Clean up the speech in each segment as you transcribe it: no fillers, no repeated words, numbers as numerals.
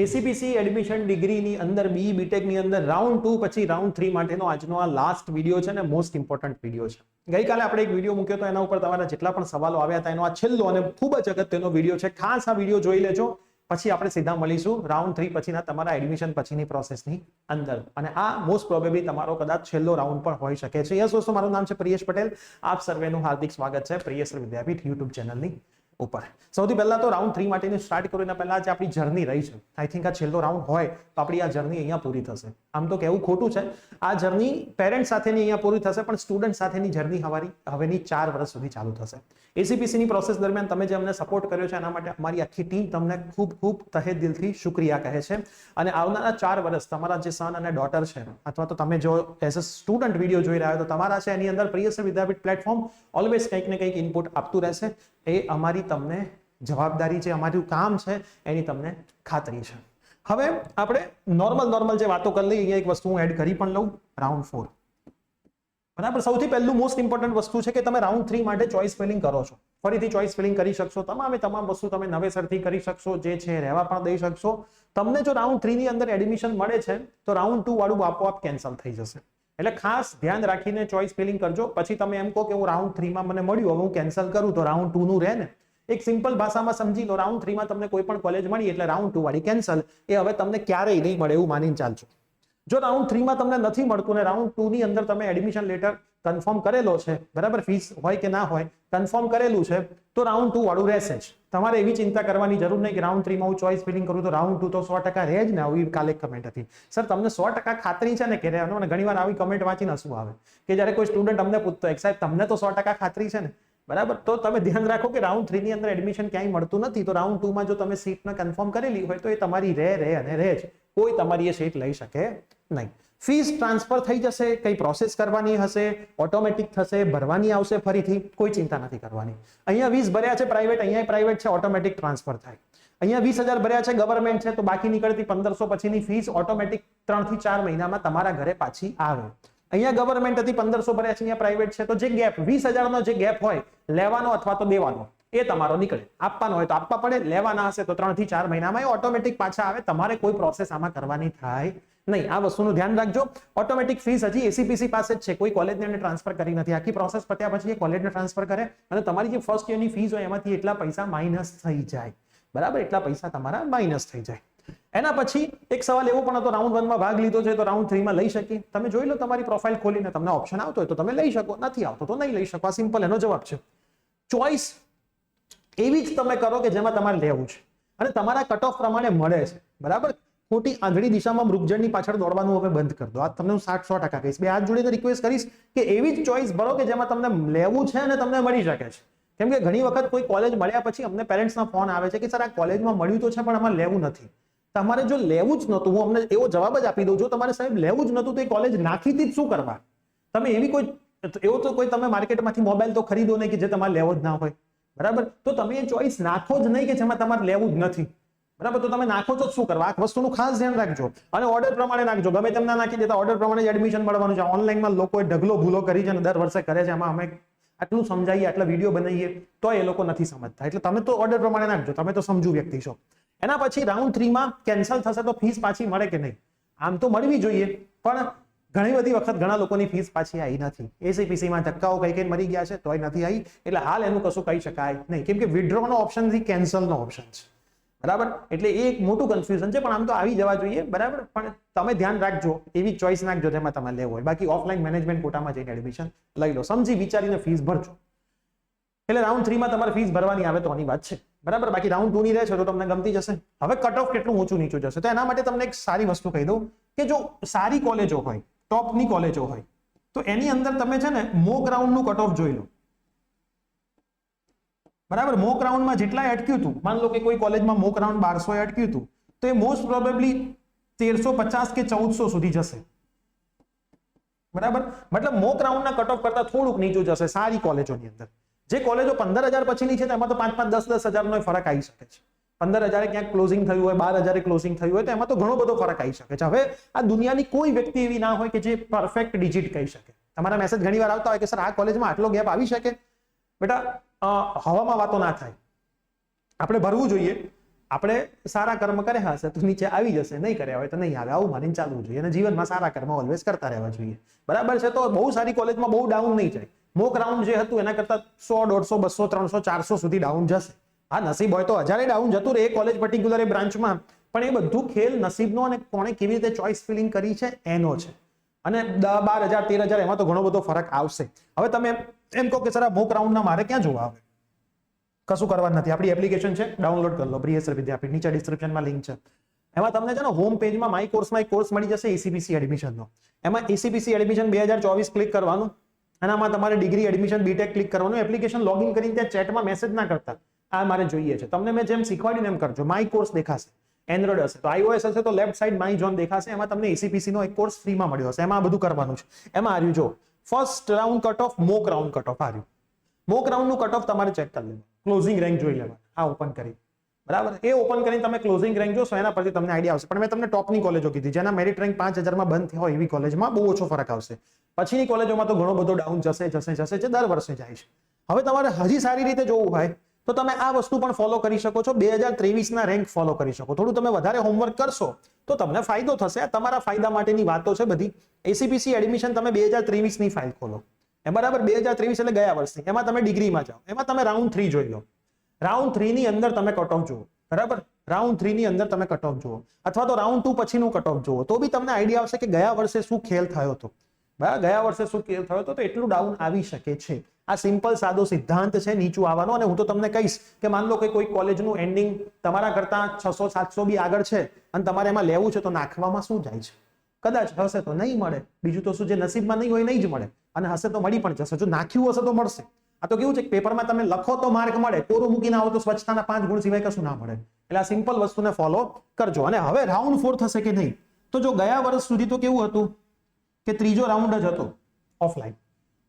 ACPC admission ડિગ્રીની અંદર BE બીટેકની અંદર રાઉન્ડ 2 પછી રાઉન્ડ 3 માટેનો આજનો આ લાસ્ટ વિડીયો છે ને મોસ્ટ ઇમ્પોર્ટન્ટ વિડીયો છે. ગઈકાલે આપણે એક વિડીયો મૂક્યો તો એના ઉપર તમારા જેટલા પણ સવાલો આવ્યા હતા એનો આ છેલ્લો અને ખૂબ જ અગત્યનો વિડીયો છે. ખાસ આ વિડીયો જોઈ લેજો, પછી આપણે સીધા મળીશું રાઉન્ડ 3 પછીના તમારા એડમિશન પછીની પ્રોસેસની અંદર. અને આ મોસ્ટ પ્રોબેબલી તમારો કદાચ છેલ્લો રાઉન્ડ પણ હોઈ શકે છે. યસ દોસ્તો, મારું નામ છે પ્રિયેશ પટેલ. આપ સર્વેનું હાર્દિક સ્વાગત છે પ્રિયેશ વિદ્યાપીઠ યુટ્યુબ ચેનલની ઉપર. સૌથી પહેલા તો રાઉન્ડ 3 માટેની સ્ટાર્ટ કરું એના પહેલા જે આપણી જર્ની રહી છે, આઈ થિંક આ છેલ્લો રાઉન્ડ હોય તો આપણી આ જર્ની અહીંયા પૂરી થશે. આમ તો કહેવું ખોટું છે, આ જર્ની પેરેન્ટ સાથેની અહીંયા પૂરી થશે, પણ સ્ટુડન્ટ સાથેની જર્ની હવેની 4 વર્ષ સુધી ચાલુ થશે. એસીપીસીની પ્રોસેસ દરમિયાન તમે જે અમને સપોર્ટ કર્યો છે એના માટે અમારી આખી ટીમ તમને ખૂબ ખૂબ તહે દિલથી શુક્રિયા કહે છે. અને આવનારા 4 વર્ષ તમારા જે સન અને ડોટર છે, અથવા તો તમે જો એઝ અ સ્ટુડન્ટ વિડીયો જોઈ રહ્યા હોય તો તમારા છે એની અંદર પ્રિયેશ વિદ્યાપીઠ પ્લેટફોર્મ ઓલવેઝ કંઈક ને કંઈક ઇનપુટ આપતું રહેશે. એ અમારી તમને જવાબદારી છે, અમારું કામ છે, એની તમને ખાતરી છે. હવે આપણે નોર્મલ જે વાતો કરી લઈએ, અહીંયા એક વસ્તુ હું એડ કરી પણ લઉં. રાઉન્ડ 4 બરાબર. સૌથી પહેલું મોસ્ટ ઇમ્પોર્ટન્ટ વસ્તુ છે કે તમે રાઉન્ડ 3 માટે ચોઇસ ફિલિંગ કરો છો. ફરીથી ચોઇસ ફિલિંગ કરી શકશો, તમામ વસ્તુ તમે નવેસરથી કરી શકશો, જે છે રહેવા પણ દઈ શકશો. તમને જો રાઉન્ડ 3 ની અંદર એડમિશન મળે છે તો રાઉન્ડ 2 વાળું આપોઆપ કેન્સલ થઈ જશે. એટલે ખાસ ધ્યાન રાખીને ચોઇસ ફિલિંગ કરજો. પછી તમે એમ કહો કે હું રાઉન્ડ 3 માં મને મળ્યું, હવે હું કેન્સલ કરું તો રાઉન્ડ 2 નું રહે ને. એક સિમ્પલ ભાષામાં સમજી લો, રાઉન્ડ 3 માં તમને કોઈ પણ કોલેજ મળી એટલે રાઉન્ડ 2 વાળી કેન્સલ. એ હવે તમને ક્યારેય નહીં મળે એવું માનીને ચાલજો. જો રાઉન્ડ 3 માં તમને નથી મળતું ને રાઉન્ડ 2 ની અંદર તમે એડમિશન લેટર કન્ફર્મ કરેલો છે, બરાબર, ફીસ હોય કે ના હોય કન્ફર્મ કરેલું છે, તો રાઉન્ડ 2 વાળું રહેશે જ. તમારે એવી ચિંતા કરવાની જરૂર નહીં કે રાઉન્ડ 3 માં હું ચોઇસ ફિલિંગ કરું તો રાઉન્ડ 2 તો 100% રહે જ ને. આવી કાલે કમેન્ટ હતી, સર તમને 100% ખાતરી છે ને કે રહેવાનો? અને ઘણીવાર આવી કમેન્ટ વાંચીને શું આવે કે જ્યારે કોઈ સ્ટુડન્ટ અમને પૂછતો હોય સાહેબ તમને તો 100% ખાતરી છે ને, બરાબર, તો તમે ધ્યાન રાખો કે રાઉન્ડ 3 ની અંદર એડમિશન ક્યાંય મળતું નથી. તો રાઉન્ડ 2 માં જો તમે સીટને કન્ફર્મ કરેલી હોય તો એ તમારી રહે જ. કોઈ તમારી એ સીટ લઈ શકે નહીં. ફીસ ટ્રાન્સફર થઈ જશે, કઈ પ્રોસેસ કરવાની હશે, ઓટોમેટિક થશે, ભરવાની આવશે, ફરીથી કોઈ ચિંતા નથી કરવાની. અહીંયા 20 ભર્યા છે પ્રાઇવેટ, અહીંયા પ્રાઇવેટ છે, ઓટોમેટિક ટ્રાન્સફર થાય. અહીંયા 20,000 ભર્યા છે ગવર્મેન્ટ છે, તો બાકી નીકળતી 1500 પછીની ફીસ ઓટોમેટિક 3 થી 4 મહિનામાં તમારા ઘરે પાછી આવે. અહીંયા ગવર્મેન્ટ હતી 1500 ભર્યા છે, અહીંયા પ્રાઇવેટ છે, તો જે ગેપ 20,000 નો જે ગેપ હોય લેવાનો અથવા તો દેવાનો એ તમારો નીકળે. આપવાનો હોય તો આપવા પડે, લેવાના હશે તો 3 થી 4 મહિનામાં એ ઓટોમેટિક પાછા આવે. તમારે કોઈ પ્રોસેસ આમાં કરવાની થાય નહીં. આ વસ્તુનું ધ્યાન રાખજો. ઓટોમેટિક ફીસ હજી એસીપીસી પાસે જ છે, કોઈ કોલેજને એને ટ્રાન્સફર કરી નથી. આખી પ્રોસેસ પત્યા પછી એ કોલેજને ટ્રાન્સફર કરે અને તમારી જે ફર્સ્ટ યરની ફીસ હોય એમાંથી એટલા પૈસા માઇનસ થઈ જાય, બરાબર, એટલા પૈસા તમારા માઇનસ થઈ જાય. એના પછી એક સવાલ એવો પણ હતો, રાઉન્ડ 1 માં ભાગ લીધો છે તો રાઉન્ડ 3 માં લઈ શકીએ? તમે જોઈ લો તમારી પ્રોફાઇલ ખોલીને, તમને ઓપ્શન આવતો હોય તો તમે લઈ શકો, નથી આવતો તો નહીં લઈ શકો. આ સિમ્પલ એનો જવાબ છે. ચોઇસ એવી જ તમે કરો કે જેમાં તમારે લેવું છે અને તમારા કટ ઓફ પ્રમાણે મળે છે, બરાબર. ખોટી આંધળી દિશામાં મૃગજળની પાછળ દોડવાનું હવે બંધ કરી દો. આ તમને હું 100% કહીશ. બે હાથ જોડીને રિક્વેસ્ટ કરીશ કે એવી જ ચોઇસ ભરો કે જેમાં તમને લેવું છે અને તમને મળી શકે છે. કેમ કે ઘણી વખત કોઈ કોલેજ મળ્યા પછી અમને પેરેન્ટ્સના ફોન આવે છે કે સર આ કોલેજમાં મળ્યું તો છે પણ અમારે લેવું નથી. તમારે જો લેવું જ નહોતું, હું અમને એવો જવાબ જ આપી દઉં, જો તમારે સાહેબ લેવું જ નહોતું તો એ કોલેજ નાખીથી જ શું કરવા? તમે એવી કોઈ એવો તો કોઈ તમે માર્કેટમાંથી મોબાઈલ તો ખરીદો નહીં કે જે તમારે લેવો જ ના હોય, બરાબર. તો તમે એ ચોઇસ નાખો જ નહીં કે જેમાં તમારે લેવું જ નથી, બરાબર. તો તમે નાખો તો શું કરવા? આ વસ્તુનું ખાસ ધ્યાન રાખજો. અને ઓર્ડર પ્રમાણે નાખજો. ગમે તેમ ના નાખી દેતા, ઓર્ડર પ્રમાણે જ એડમિશન મળવાનું છે. ઓનલાઈનમાં લોકોએ ઢગલો ભૂલો કરી છે અને દર વર્ષે કરે છે. એમાં અમે આટલું સમજાવીએ, આટલા વિડીયો બનાવીએ તો એ લોકો નથી સમજતા. એટલે તમે તો ઓર્ડર પ્રમાણે નાખજો, તમે તો સમજુ વ્યક્તિ છો. એના પછી રાઉન્ડ 3 માં કેન્સલ થશે તો ફીસ પાછી મળે કે નહીં? આમ તો મળવી જોઈએ, પણ ઘણી બધી વખત ઘણા લોકોની ફીસ પાછી આવી નથી. એસીપીસી માં ધક્કાઓ કઈ મરી ગયા છે તોય નથી આવી. એટલે હાલ એનું કશું કહી શકાય નહીં, કેમ કે વિથડ્રો નો ઓપ્શન થી કેન્સલ નો ઓપ્શન છે, બરાબર. એટલે એ એક મોટું કન્ફ્યુઝન છે, પણ આમ તો આવી જવા જોઈએ, બરાબર. પણ તમે ધ્યાન રાખજો, એવી ચોઇસ નાખજો જેમાં તમારે લેવું હોય. બાકી ઓફલાઈન મેનેજમેન્ટ કોટામાં જઈને એડમિશન લઈ લો, સમજી વિચારીને ફીસ ભરજો. એટલે રાઉન્ડ 3 માં તમારે ફીસ ભરવાની આવે તો આની વાત છે, બરાબર. બાકી રાઉન્ડ 2 ની રહે છે તો તમને ગમતી જશે. હવે કટ ઓફ કેટલું ઊંચું નીચું જશે, તો એના માટે તમને એક સારી વસ્તુ કહી દઉં કે જો સારી કોલેજો હોય, ટોપની કોલેજો હોય, તો એની અંદર તમે છે ને મોક રાઉન્ડનું કટ ઓફ જોઈ લો, બરાબર. મોક રાઉન્ડમાં જેટલા અટક્યું હતું, માન લો કે કોઈ કોલેજમાં મોક રાઉન્ડ 1200 અટક્યું હતું, તો એ મોસ્ટ પ્રોબેબલી 1350 કે 1400 સુધી જશે, બરાબર. મતલબ મોક રાઉન્ડના કટ ઓફ કરતા થોડુંક નીચું જશે સારી કોલેજોની અંદર. જે કોલેજો 15,000 પછીની છે તેમાં તો 5-5, 10-10 હજારનો ફરક આવી શકે છે. 15,000 ક્યાંક ક્લોઝિંગ થયું હોય, 12,000 ક્લોઝિંગ થયું હોય, તો એમાં તો ઘણો બધો ફરક આવી શકે છે. હવે આ દુનિયાની કોઈ વ્યક્તિ એવી ના હોય કે જે પરફેક્ટ ડિજિટ કહી શકે. તમારા મેસેજ ઘણીવાર આવતા હોય કે સર આ કોલેજમાં આટલો ગેપ આવી શકે. બેટા હવામાં વાતો ના થાય, આપણે ભરવું જોઈએ. આપણે સારા કર્મ કર્યા હશે તો નીચે આવી જશે, નહીં કર્યા હોય તો નહીં આવે, આવું માનીને ચાલવું જોઈએ. અને જીવનમાં સારા કર્મ ઓલવેઝ કરતા રહેવા જોઈએ. બરાબર છે? તો બહુ સારી કોલેજમાં બહુ ડાઉન નહીં જાય. મોક રાઉન્ડ જે હતું એના કરતા 100, 150, 200, 300, 400 સુધી ડાઉન જશે. હા, નસીબ હોય તો 1000 ડાઉન જતું રહે એ કોલેજ પર્ટિક્યુલર એ બ્રાન્ચમાં, પણ એ બધું ખેલ નસીબનો અને કોણે કેવી રીતે ચોઇસ ફિલિંગ કરી છે એનો છે. અને 10, 12,000, 13,000 એમાં તો ઘણો બધો ફરક આવશે. હવે તમે એમ કહો કે સર આ મોક રાઉન્ડના મારે ક્યાં જોવા આવે? કશું કરવા નથી. આપણી એપ્લિકેશન છે, ડાઉનલોડ કરી લો, બ્રીએસઆર વિદ્યાપીઠ, નીચે ડિસ્ક્રિપ્શનમાં લિંક છે. એમાં તમને છે ને હોમ પેજમાં માય કોર્સમાં એક કોર્સ મળી જશે એસીપીસી એડમિશનનો. એમાં એસીપીસી એડમિશન 2024 ક્લિક કરવાનું, આનામાં તમારે ડિગ્રી એડમિશન બીટેક ક્લિક કરવાનું. એપ્લિકેશન લોગિન કરીને ત્યાં ચેટમાં મેસેજ ના કરતા, આ મારે જોઈએ છે. તમને મેં જેમ શીખવાડીને એમ કરજો. માય કોર્સ દેખાશે, એન્ડ્રોઇડ હશે તો iOS હશે તો લેફ્ટ સાઈડ માય ઝોન દેખાશે. એમાં તમને એસીપીસી નો એક કોર્સ ફ્રીમાં મળ્યો હશે. એમાં આ બધું કરવાનું છે. એમાં આવ્યું જો first round cut off, mock round cut off આવ્યું. મોક રાઉન્ડ નું કટ ઓફ તમારે ચેક કરી લેવાનું, ક્લોઝિંગ રેન્ક જોઈ લેવાનું. આ ઓપન કરી, બરાબર, એ ઓપન કરીને તમે ક્લોઝિંગ રેન્ક જોશો એના પરથી તમને આઈડિયા આવશે. પણ મેં તમને ટોપની કોલેજો કીધી જેના મેરિટ રેન્ક 5000 માં બંધ થયો હોય એવી કોલેજમાં બહુ ઓછો ફરક આવશે. પછીની કોલેજોમાં તો ઘણો બધો ડાઉન જશે જે દર વર્ષે જાય છે. હવે તમારે હજી સારી રીતે જોવું હોય તો તમે આ વસ્તુ પણ ફોલો કરી શકો છો. 2023 ના રેન્ક ફોલો કરી શકો. થોડું તમે વધારે હોમવર્ક કરશો તો તમને ફાયદો થશે. આ તમારા ફાયદા માટેની વાતો છે બધી. એસીપીસી એડમિશન તમે 2023 ની ફાઇલ ખોલો, એ બરાબર, 2023 એટલે ગયા વર્ષની. એમાં તમે ડિગ્રીમાં જાઓ, એમાં તમે રાઉન્ડ 3 જોઈ લો. રાઉન્ડ 3 ની અંદર તમે કટ ઓફ જુઓ, બરાબર, રાઉન્ડ 3 ની અંદર તમે કટ ઓફ જુઓ, અથવા તો રાઉન્ડ 2 પછીનું કટ ઓફ જુઓ, તો બી તમને આઈડિયા આવશે કે ગયા વર્ષે શું ખેલ થયો હતો. બરાબર, ગયા વર્ષે શું ખેલ થયો હતો, તો એટલું ડાઉન આવી શકે છે. આ સિમ્પલ સાદો સિદ્ધાંત છે નીચું આવવાનો. અને હું તો તમને કહીશ કે માન લો કે કોઈ કોલેજનું એન્ડિંગ તમારા કરતા 600-700 બી આગળ છે અને તમારે એમાં લેવું છે, તો નાખવામાં શું જાય છે? કદાચ હશે તો નહીં મળે, બીજું તો શું, જે નસીબમાં નહીં હોય નહીં જ મળે, અને હશે તો મળી પણ જશે. જો નાખ્યું હશે તો મળશે. આ તો કેવું છે કે પેપરમાં તમે લખો તો માર્ક મળે, કોરું મૂકીને આવો તો સ્વચ્છતાના 5 ગુણ સિવાય કશું ના મળે. એટલે આ સિમ્પલ વસ્તુને ફોલો કરજો. અને હવે રાઉન્ડ 4 થશે કે નહીં, તો જો ગયા વર્ષ સુધી તો કેવું હતું કે ત્રીજો રાઉન્ડ જ હતો ઓફલાઈન,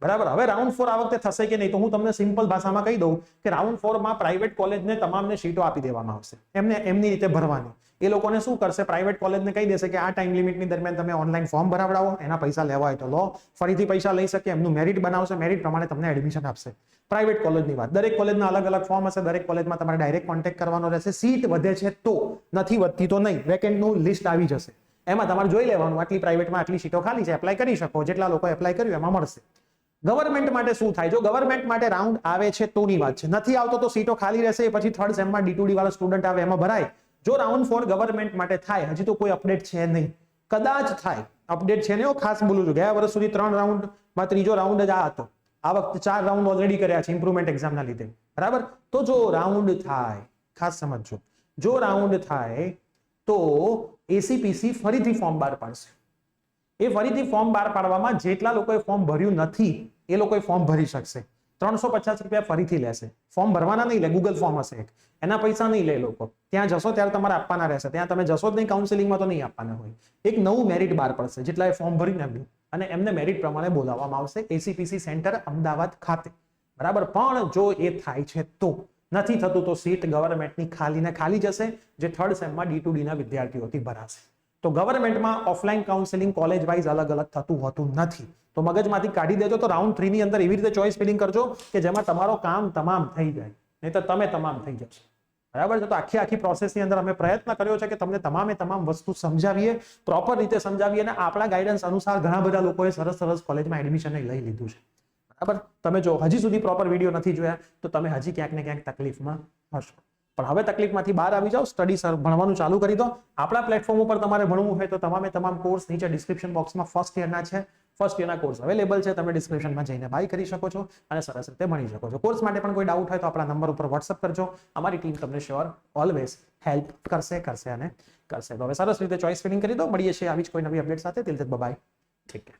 બરાબર. હવે રાઉન્ડ 4 આ વખતે થશે કે નહીં, તો હું તમને સિમ્પલ ભાષામાં કહી દઉં કે રાઉન્ડ 4 માં પ્રાઇવેટ કોલેજને તમામને સીટો આપી દેવામાં આવશે. એમને એમની રીતે ભરવાની. એ લોકોને શું કરશે, પ્રાઇવેટ કોલેજને કહી દેશે કે આ ટાઈમ લિમિટની દરમિયાન તમે ઓનલાઈન ફોર્મ ભરાવડાવો, એના પૈસા લેવા હોય તો લો, ફરીથી પૈસા લઈ શકે, એમનું મેરિટ બનાવશે, મેરિટ પ્રમાણે તમને એડમિશન આપશે. પ્રાઇવેટ કોલેજની વાત, દરેક કોલેજના અલગ અલગ ફોર્મ હશે, દરેક કોલેજમાં તમારે ડાયરેક્ટ કોન્ટેક્ટ કરવાનો રહેશે. સીટ વધે છે તો, નથી વધતી તો નહીં. વેકેન્ટનું લિસ્ટ આવી જશે, એમાં તમારે જોઈ લેવાનું આટલી પ્રાઇવેટમાં આટલી સીટો ખાલી છે, એપ્લાય કરી શકો. જેટલા લોકો એપ્લાય કર્યું એમાં મળશે. ગવર્મેન્ટ માટે શું થાય, જો ગવર્મેન્ટ માટે રાઉન્ડ આવે છે તોની વાત છે, નથી આવતો તો સીટો ખાલી રહેશે. પછી થર્ડ સેમમાં D2D વાળા સ્ટુડન્ટ આવે એમાં ભરાય. જો રાઉન્ડ 4 ગવર્મેન્ટ માટે થાય, હજી તો કોઈ અપડેટ છે નહીં, કદાચ થાય, અપડેટ છે નહીં. ખાસ બોલું છું, ગયા વર્ષ સુધી 3 રાઉન્ડમાં ત્રીજો રાઉન્ડ જ આ હતો. આ વખતે 4 રાઉન્ડ ઓલરેડી કર્યા છે ઇમ્પ્રુવમેન્ટ એક્ઝામના લીધે, બરાબર. તો જો રાઉન્ડ થાય, ખાસ સમજજો, જો રાઉન્ડ થાય તો એસીપીસી ફરીથી ફોર્મ બહાર પાડશે. એ ફરીથી ફોર્મ બહાર પાડવામાં જેટલા લોકોએ ફોર્મ ભર્યું નથી એ લોકોએ ફોર્મ ભરી શકશે. 350 રૂપિયા ફરીથી લેશે. ફોર્મ ભરવાના નહીં લે, ગૂગલ ફોર્મ હશે એક, એના પૈસા નહીં લે લોકો. ત્યાં જશો ત્યારે તમારે આપવાના રહેશે. ત્યાં તમે જશો જ નહીં કાઉન્સેલિંગમાં તો નહીં આપવાના હોય. એક નવું મેરિટ બહાર પડશે, જેટલાએ ફોર્મ ભરીને આવ્યું, અને એમને મેરિટ પ્રમાણે બોલાવવામાં આવશે એસીપીસી સેન્ટર અમદાવાદ ખાતે, બરાબર. પણ જો એ થાય છે તો, નથી થતું તો સીટ ગવર્મેન્ટની ખાલી જશે, જે થર્ડ સેમમાં D2D ના વિદ્યાર્થીઓથી ભરાશે. તો ગવર્મેન્ટમાં ઓફલાઈન કાઉન્સેલિંગ કોલેજ વાઇઝ અલગ અલગ થતું હોતું નથી. તો મગજમાંથી કાઢી દેજો. તો રાઉન્ડ 3 ની અંદર એવી રીતે ચોઇસ ફિલિંગ કરજો કે જેમાં તમારો કામ તમામ થઈ જાય, નહીં તો તમે તમામ થઈ જશે, બરાબર છે. તો આખી પ્રોસેસની અંદર અમે પ્રયત્ન કર્યો છે કે તમને તમામ વસ્તુ સમજાવીએ, પ્રોપર રીતે સમજાવીએ. અને આપણા ગાઈડન્સ અનુસાર ઘણા બધા લોકોએ સરસ કોલેજમાં એડમિશન લઈ લીધું છે, બરાબર. તમે જો હજી સુધી પ્રોપર વિડીયો નથી જોયા તો તમે હજી ક્યાંક ને ક્યાંક તકલીફમાં હશો. પણ હવે તકલીફમાંથી બહાર આવી જાઓ, સ્ટડી ભણવાનું ચાલુ કરી દો. આપણા પ્લેટફોર્મ ઉપર તમારે ભણવું હોય તો તમામ કોર્સ નીચે ડિસ્ક્રિપ્શન બોક્સમાં ફર્સ્ટ યરના છે. ફર્સ્ટ યરના કોર્સ અવેલેબલ છે, તમે ડિસ્ક્રિપ્શનમાં જઈને બાય કરી શકો છો અને સરસ રીતે ભણી શકો છો. કોર્સ માટે પણ કોઈ ડાઉટ હોય તો આપણા નંબર ઉપર વોટ્સઅપ કરજો. અમારી ટીમ તમને શ્યોર ઓલવેઝ હેલ્પ કરશે. તો હવે સરસ રીતે ચોઇસ ફિલિંગ કરી દો. મળીએ છીએ આવી જ કોઈ નવી અપડેટ સાથે. Till then by, take care.